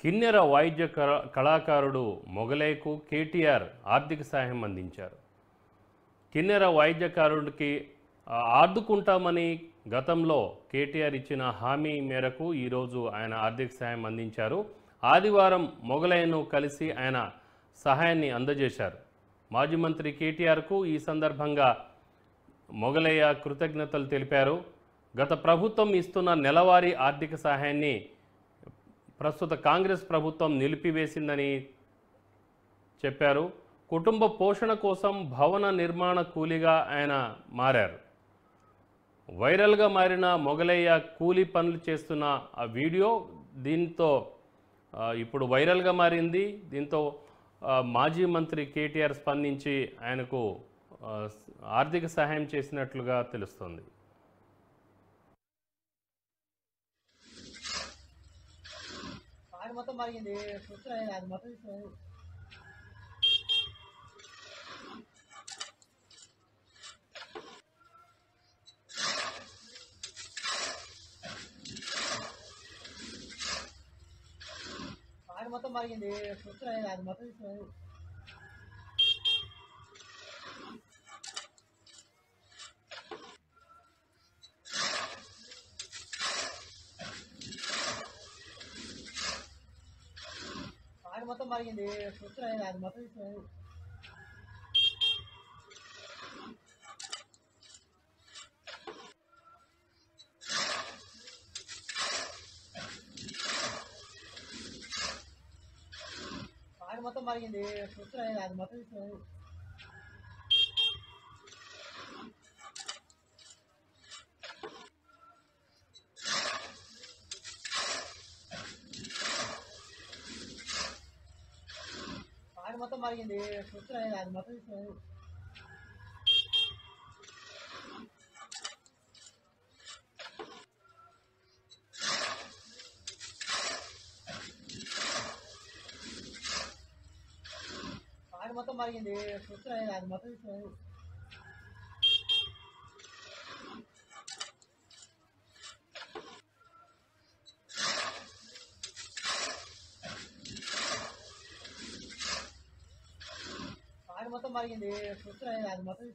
కిన్నెర వాయిద్య కళాకారుడు మొగలేకు కేటీఆర్ ఆర్థిక సహాయం అందించారు. కిన్నెర వాయిద్యకారుడికి ఆదుకుంటామని గతంలో కేటీఆర్ ఇచ్చిన హామీ మేరకు ఈరోజు ఆయన ఆర్థిక సహాయం అందించారు. ఆదివారం మొగలయ్యను కలిసి ఆయన సహాయాన్ని అందజేశారు. మాజీ మంత్రి కేటీఆర్కు ఈ సందర్భంగా మొగలయ్య కృతజ్ఞతలు తెలిపారు. గత ప్రభుత్వం ఇస్తున్న నెలవారీ ఆర్థిక సహాయాన్ని ప్రస్తుత కాంగ్రెస్ ప్రభుత్వం నిలిపివేసిందని చెప్పారు. కుటుంబ పోషణ కోసం భవన నిర్మాణ కూలీగా ఆయన మారారు. వైరల్గా మారిన మొగలయ్య కూలీ పనులు చేస్తున్న ఆ వీడియో దీంతో ఇప్పుడు వైరల్గా మారింది. దీంతో మాజీ మంత్రి కేటీఆర్ స్పందించి ఆయనకు ఆర్థిక సహాయం చేసినట్లుగా తెలుస్తోంది. మొత్తం మరిగింది అది మొత్తం మొత్తం మరిగింది అది మొత్తం మొత్తం మరిగింది అది మొత్తం మొత్తం మరిగింది అది మొత్తం మొత్తం మరిగింది అది మొత్తం మొత్తం మరిగింది అది మొత్తం మొత్తం మరిగింది అది మొత్తం